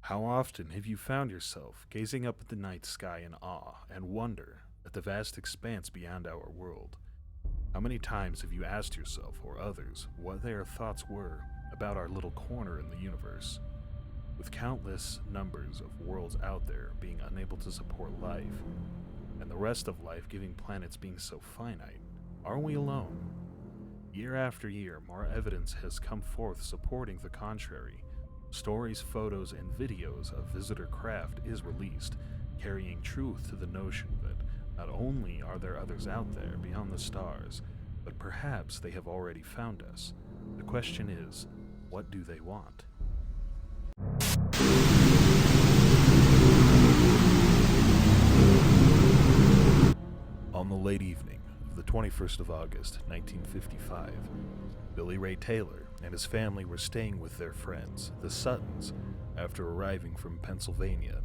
How often have you found yourself gazing up at the night sky in awe and wonder at the vast expanse beyond our world? How many times have you asked yourself or others what their thoughts were about our little corner in the universe? With countless numbers of worlds out there being unable to support life, and the rest of life giving planets being so finite, are we alone? Year after year, more evidence has come forth supporting the contrary. Stories, photos, and videos of visitor craft is released, carrying truth to the notion that not only are there others out there beyond the stars, but perhaps they have already found us. The question is, what do they want? On the late evening of the 21st of August, 1955, Billy Ray Taylor and his family were staying with their friends, the Suttons, after arriving from Pennsylvania.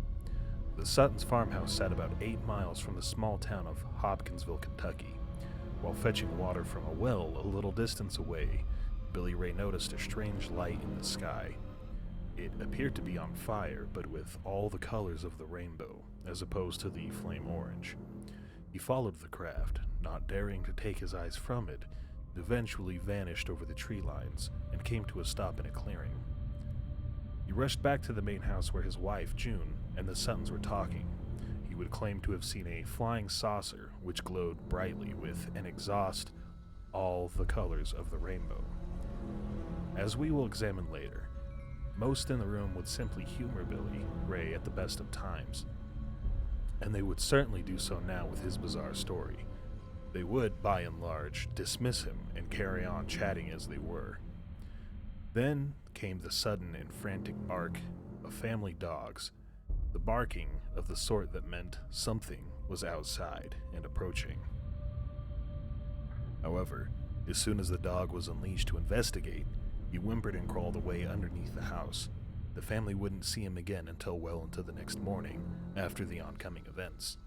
The Suttons' farmhouse sat about 8 miles from the small town of Hopkinsville, Kentucky. While fetching water from a well a little distance away, Billy Ray noticed a strange light in the sky. It appeared to be on fire, but with all the colors of the rainbow, as opposed to the flame orange. He followed the craft, not daring to take his eyes from it. It eventually vanished over the tree lines and came to a stop in a clearing. He rushed back to the main house where his wife, June, and the Suttons were talking. He would claim to have seen a flying saucer which glowed brightly with an exhaust all the colors of the rainbow. As we will examine later, most in the room would simply humor Billy Ray at the best of times, and they would certainly do so now with his bizarre story. They would, by and large, dismiss him and carry on chatting as they were. Then came the sudden and frantic bark of family dogs, the barking of the sort that meant something was outside and approaching. However, as soon as the dog was unleashed to investigate, he whimpered and crawled away underneath the house. The family wouldn't see him again until well into the next morning, after the oncoming events.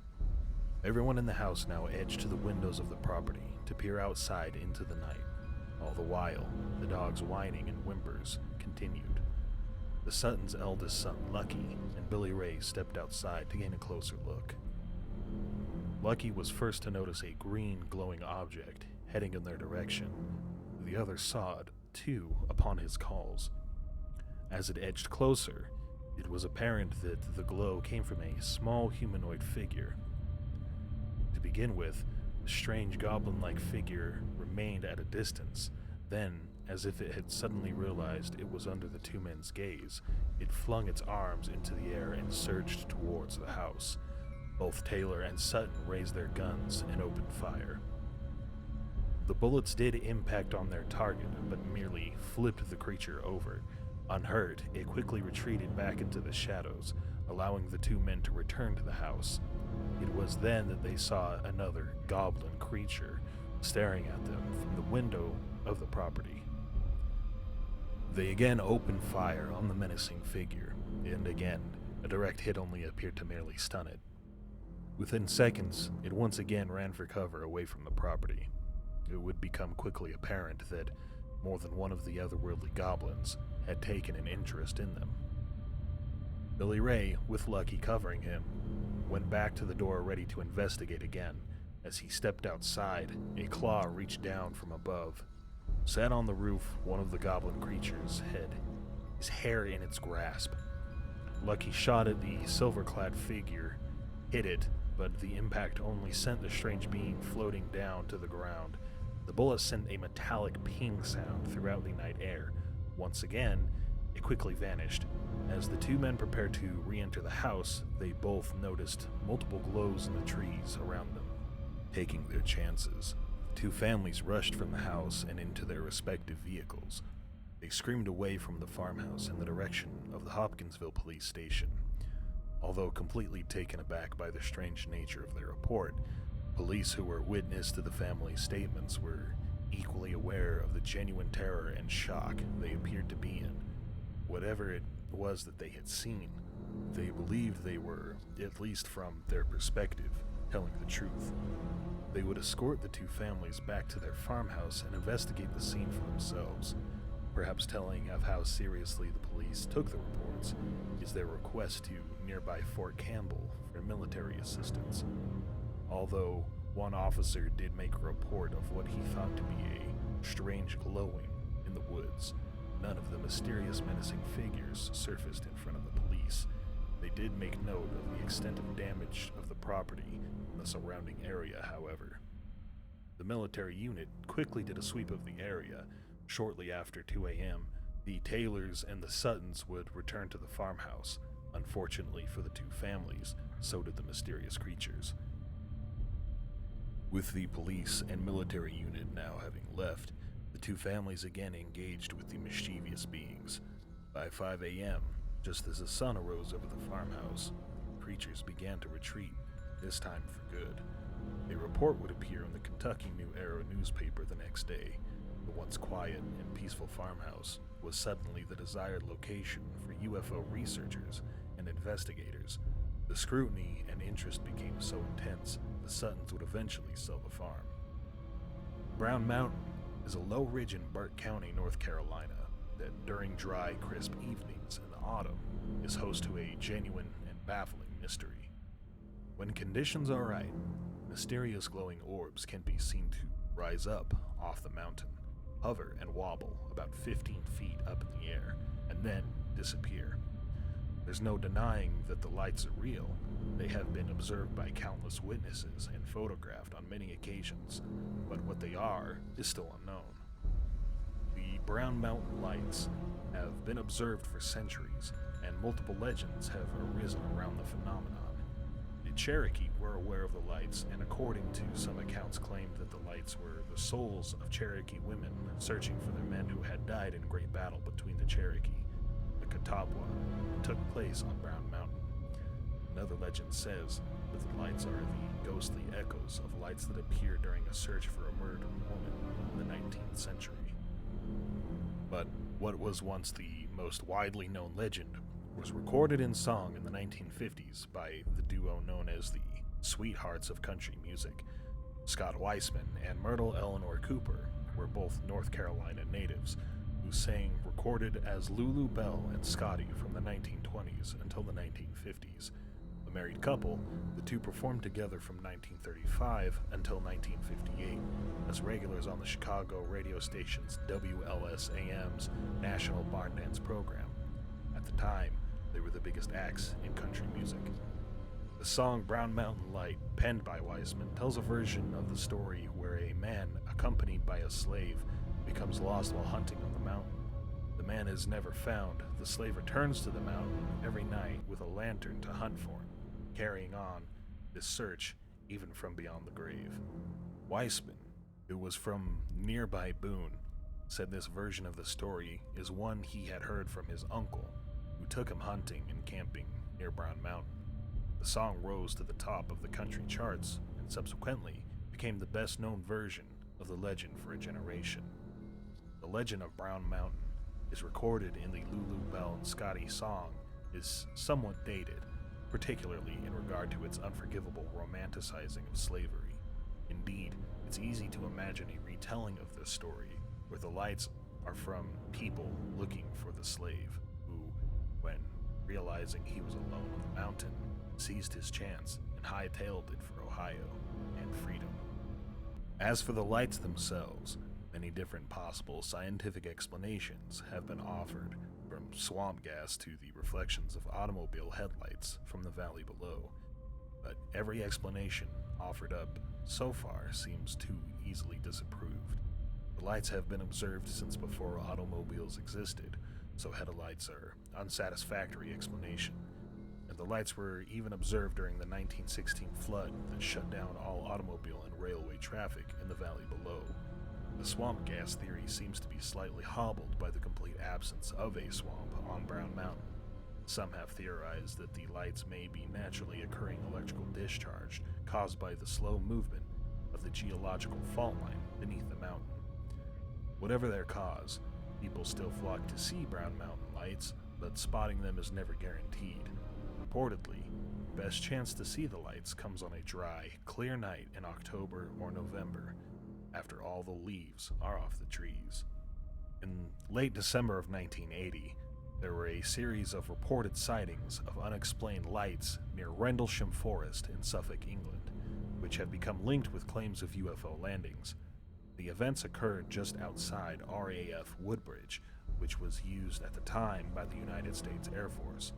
Everyone in the house now edged to the windows of the property to peer outside into the night. All the while, the dog's whining and whimpers continued. The Suttons' eldest son, Lucky, and Billy Ray stepped outside to gain a closer look. Lucky was first to notice a green glowing object heading in their direction. The others saw it, too, upon his calls. As it edged closer, it was apparent that the glow came from a small humanoid figure. To begin with, the strange goblin-like figure remained at a distance. Then, as if it had suddenly realized it was under the two men's gaze, it flung its arms into the air and surged towards the house. Both Taylor and Sutton raised their guns and opened fire. The bullets did impact on their target, but merely flipped the creature over. Unhurt, it quickly retreated back into the shadows, allowing the two men to return to the house. It was then that they saw another goblin creature staring at them from the window of the property. They again opened fire on the menacing figure, and again, a direct hit only appeared to merely stun it. Within seconds, it once again ran for cover away from the property. It would become quickly apparent that more than one of the otherworldly goblins had taken an interest in them. Billy Ray, with Lucky covering him, went back to the door ready to investigate again. As he stepped outside, a claw reached down from above. Sat on the roof one of the goblin creature's head, his hair in its grasp. Lucky shot at the silver-clad figure, hit it, but the impact only sent the strange being floating down to the ground. The bullet sent a metallic ping sound throughout the night air. Once again, it quickly vanished. As the two men prepared to re-enter the house, they both noticed multiple glows in the trees around them. Taking their chances, the two families rushed from the house and into their respective vehicles. They screamed away from the farmhouse in the direction of the Hopkinsville police station. Although completely taken aback by the strange nature of their report, police who were witness to the family's statements were equally aware of the genuine terror and shock they appeared to be in. Whatever it was that they had seen, they believed they were, at least from their perspective, telling the truth. They would escort the two families back to their farmhouse and investigate the scene for themselves. perhaps telling of how seriously the police took the reports, is their request to nearby Fort Campbell for military assistance. Although one officer did make a report of what he thought to be a strange glowing in the woods, none of the mysterious menacing figures surfaced in front of the police. They did make note of the extent of damage of the property in the surrounding area, however. The military unit quickly did a sweep of the area. Shortly after 2 a.m., the Taylors and the Suttons would return to the farmhouse. Unfortunately for the two families, so did the mysterious creatures. With the police and military unit now having left, the two families again engaged with the mischievous beings. By 5 a.m., just as the sun arose over the farmhouse, the creatures began to retreat, this time for good. A report would appear in the Kentucky New Era newspaper the next day. The once quiet and peaceful farmhouse was suddenly the desired location for UFO researchers and investigators. The scrutiny and interest became so intense, the Suttons would eventually sell the farm. Brown Mountain is a low ridge in Burke County, North Carolina, that during dry, crisp evenings in the autumn is host to a genuine and baffling mystery. When conditions are right, mysterious glowing orbs can be seen to rise up off the mountain, hover and wobble about 15 feet up in the air, and then disappear. There's no denying that the lights are real. They have been observed by countless witnesses and photographed on many occasions, but what they are is still unknown. The Brown Mountain Lights have been observed for centuries, and multiple legends have arisen around the phenomenon. The Cherokee were aware of the lights, and according to some accounts claimed that the lights were the souls of Cherokee women searching for their men who had died in great battle between the Cherokee and the Catawba that took place on Brown Mountain. Another legend says that the lights are the ghostly echoes of lights that appeared during a search for a murdered woman in the 19th century. But what was once the most widely known legend was recorded in song in the 1950s by the duo known as the Sweethearts of Country Music. Scott Weissman and Myrtle Eleanor Cooper were both North Carolina natives who sang recorded as Lulu Bell and Scotty from the 1920s until the 1950s. A married couple, the two performed together from 1935 until 1958 as regulars on the Chicago radio station's WLS-AM's National Barn Dance program. At the time, they were the biggest acts in country music. The song Brown Mountain Light, penned by Weissman, tells a version of the story where a man, accompanied by a slave, becomes lost while hunting on the mountain. The man is never found. The slave returns to the mountain every night with a lantern to hunt for him, carrying on this search even from beyond the grave. Weissman, who was from nearby Boone, said this version of the story is one he had heard from his uncle, who took him hunting and camping near Brown Mountain. The song rose to the top of the country charts and subsequently became the best-known version of the legend for a generation. The legend of Brown Mountain is recorded in the Lulu Bell and Scotty song is somewhat dated, particularly in regard to its unforgivable romanticizing of slavery. Indeed, it's easy to imagine a retelling of this story where the lights are from people looking for the slave who, when realizing he was alone on the mountain, seized his chance and hightailed it for Ohio and freedom. As for the lights themselves, many different possible scientific explanations have been offered, from swamp gas to the reflections of automobile headlights from the valley below, but every explanation offered up so far seems too easily disapproved. The lights have been observed since before automobiles existed, so headlights are unsatisfactory explanation. And the lights were even observed during the 1916 flood that shut down all automobile and railway traffic in the valley below. The swamp gas theory seems to be slightly hobbled by the complete absence of a swamp on Brown Mountain. Some have theorized that the lights may be naturally occurring electrical discharge caused by the slow movement of the geological fault line beneath the mountain. Whatever their cause, people still flock to see Brown Mountain lights, but spotting them is never guaranteed. Reportedly, the best chance to see the lights comes on a dry, clear night in October or November, after all the leaves are off the trees. In late December of 1980, there were a series of reported sightings of unexplained lights near Rendlesham Forest in Suffolk, England, which have become linked with claims of UFO landings. The events occurred just outside RAF Woodbridge, which was used at the time by the United States Air Force.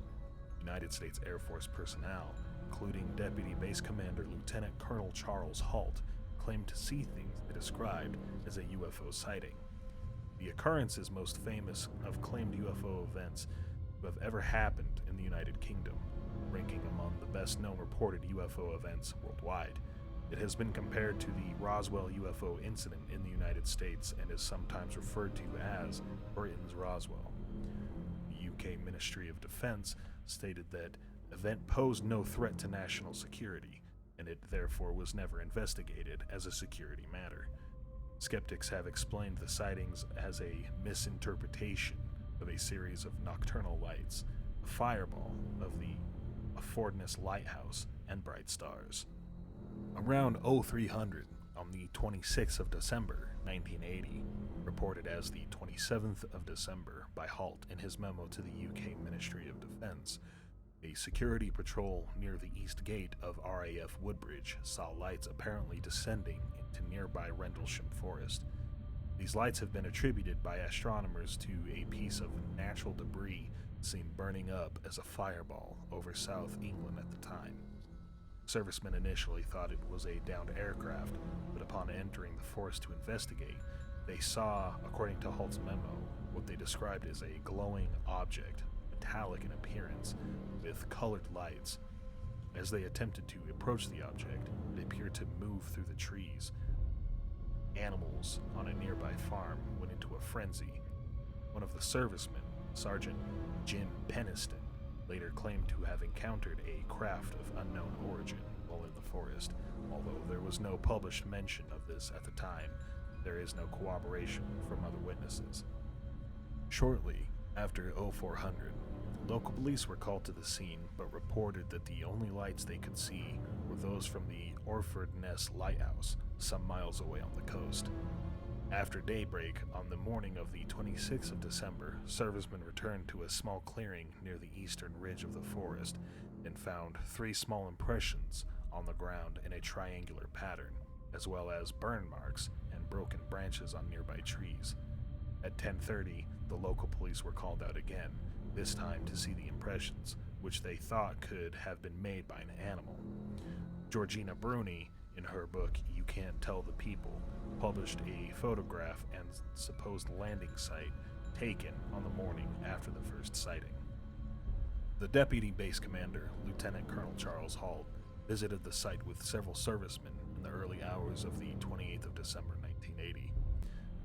United States Air Force personnel, including Deputy Base Commander Lieutenant Colonel Charles Halt, claimed to see things they described as a UFO sighting. The occurrence is most famous of claimed UFO events to have ever happened in the United Kingdom, ranking among the best-known reported UFO events worldwide. It has been compared to the Roswell UFO incident in the United States and is sometimes referred to as Britain's Roswell. The UK Ministry of Defence stated that event posed no threat to national security, and it therefore was never investigated as a security matter. Skeptics have explained the sightings as a misinterpretation of a series of nocturnal lights, a fireball of the Affordness Lighthouse, and bright stars. Around 0300, on the 26th of December, 1980, reported as the 27th of December by Halt in his memo to the UK Ministry of Defence, a security patrol near the east gate of RAF Woodbridge saw lights apparently descending into nearby Rendlesham Forest. These lights have been attributed by astronomers to a piece of natural debris seen burning up as a fireball over South England at the time. Servicemen initially thought it was a downed aircraft, but upon entering the forest to investigate, they saw, according to Halt's memo, what they described as a glowing object, metallic in appearance, with colored lights. As they attempted to approach the object, it appeared to move through the trees. Animals on a nearby farm went into a frenzy. One of the servicemen, Sergeant Jim Peniston, later claimed to have encountered a craft of unknown origin while in the forest. Although there was no published mention of this at the time, there is no corroboration from other witnesses. Shortly after 0400, local police were called to the scene but reported that the only lights they could see were those from the Orford Ness Lighthouse, some miles away on the coast. After daybreak on the morning of the 26th of December, servicemen returned to a small clearing near the eastern ridge of the forest and found 3 small impressions on the ground in a triangular pattern, as well as burn marks and broken branches on nearby trees. At 10:30, the local police were called out again, this time to see the impressions, which they thought could have been made by an animal. Georgina Bruni, in her book You Can't Tell the People, published a photograph and supposed landing site taken on the morning after the first sighting. The deputy base commander, Lieutenant Colonel Charles Halt, visited the site with several servicemen in the early hours of the 28th of December 1980.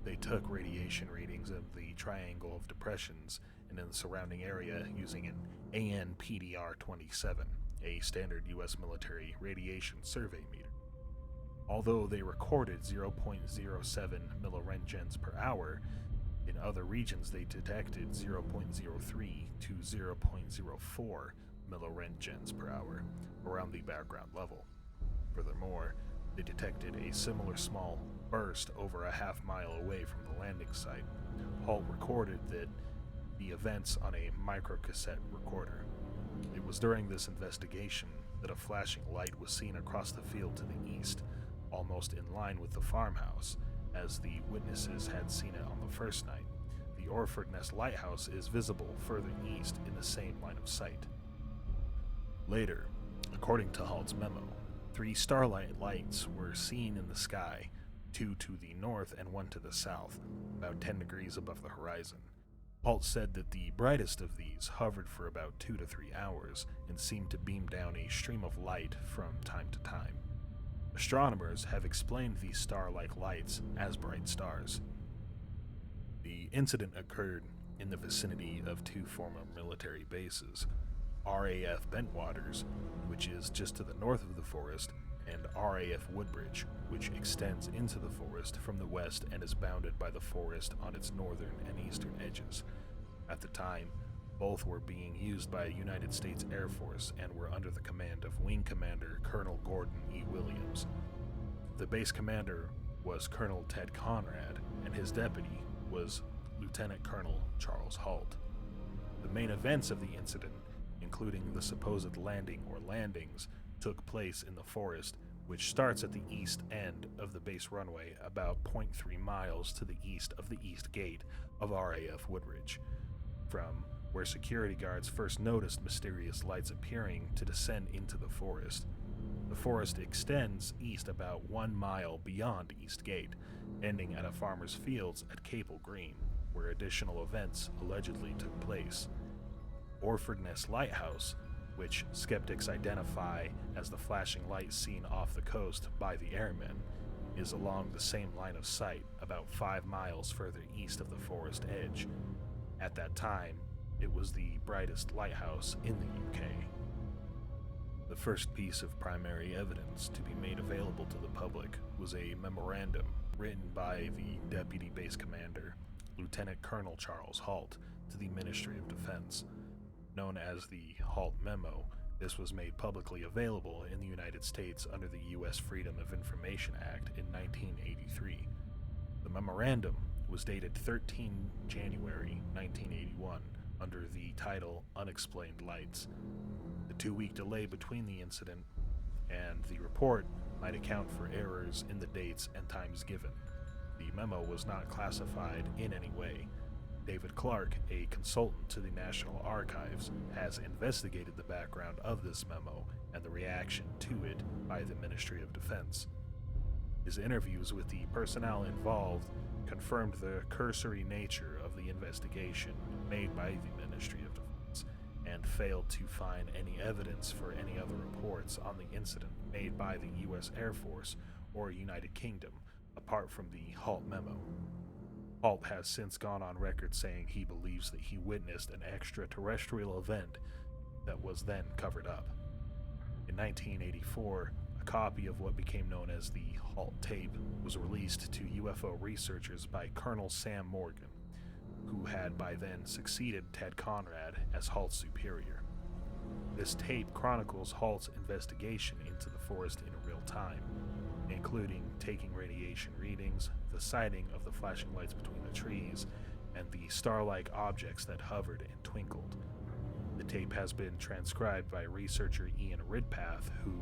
They took radiation readings of the triangle of depressions and in the surrounding area using an ANPDR-27, a standard U.S. military radiation survey meter. Although they recorded 0.07 milliroentgens per hour, in other regions they detected 0.03 to 0.04 milliroentgens per hour around the background level. Furthermore, they detected a similar small burst over a half-mile away from the landing site. Halt recorded the events on a microcassette recorder. It was during this investigation that a flashing light was seen across the field to the east, almost in line with the farmhouse, as the witnesses had seen it on the first night. The Orford Ness Lighthouse is visible further east in the same line of sight. Later, according to Halt's memo, 3 starlight lights were seen in the sky, 2 to the north and 1 to the south, about 10 degrees above the horizon. Halt said that the brightest of these hovered for about 2 to 3 hours and seemed to beam down a stream of light from time to time. Astronomers have explained these star-like lights as bright stars. The incident occurred in the vicinity of 2 former military bases, RAF Bentwaters, which is just to the north of the forest, and RAF Woodbridge, which extends into the forest from the west and is bounded by the forest on its northern and eastern edges. At the time, both were being used by the United States Air Force and were under the command of Wing Commander Colonel Gordon E. Williams. The base commander was Colonel Ted Conrad, and his deputy was Lieutenant Colonel Charles Halt. The main events of the incident, including the supposed landing or landings, took place in the forest, which starts at the east end of the base runway about 0.3 miles to the east of the east gate of RAF Woodridge, from where security guards first noticed mysterious lights appearing to descend into the forest. The forest extends east about 1 mile beyond East Gate, ending at a farmer's fields at Capel Green, where additional events allegedly took place. Orford Ness Lighthouse, which skeptics identify as the flashing light seen off the coast by the airmen, is along the same line of sight about 5 miles further east of the forest edge. At that time, it was the brightest lighthouse in the UK. The first piece of primary evidence to be made available to the public was a memorandum written by the Deputy Base Commander, Lieutenant Colonel Charles Halt, to the Ministry of Defense. Known as the Halt Memo, this was made publicly available in the United States under the U.S. Freedom of Information Act in 1983. The memorandum was dated 13 January 1981 under the title Unexplained Lights. The 2-week delay between the incident and the report might account for errors in the dates and times given. The memo was not classified in any way. David Clark, a consultant to the National Archives, has investigated the background of this memo and the reaction to it by the Ministry of Defense. His interviews with the personnel involved confirmed the cursory nature of the investigation made by the Ministry of Defense and failed to find any evidence for any other reports on the incident made by the U.S. Air Force or United Kingdom apart from the Halt memo. Halt has since gone on record saying he believes that he witnessed an extraterrestrial event that was then covered up. In 1984, a copy of what became known as the Halt tape was released to UFO researchers by Colonel Sam Morgan, who had by then succeeded Ted Conrad as Halt's superior. This tape chronicles Halt's investigation into the forest in real time, including taking radiation readings, the sighting of the flashing lights between the trees, and the star-like objects that hovered and twinkled. The tape has been transcribed by researcher Ian Ridpath, who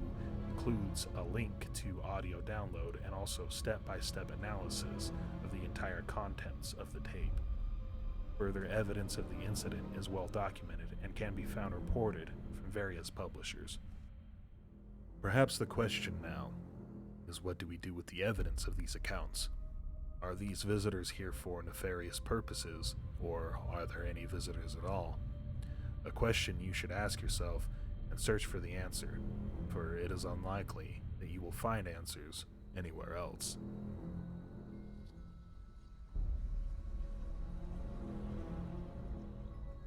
includes a link to audio download and also step-by-step analysis of the entire contents of the tape. Further evidence of the incident is well documented and can be found reported from various publishers. Perhaps the question now is, what do we do with the evidence of these accounts? Are these visitors here for nefarious purposes, or are there any visitors at all? A question you should ask yourself and search for the answer, for it is unlikely that you will find answers anywhere else.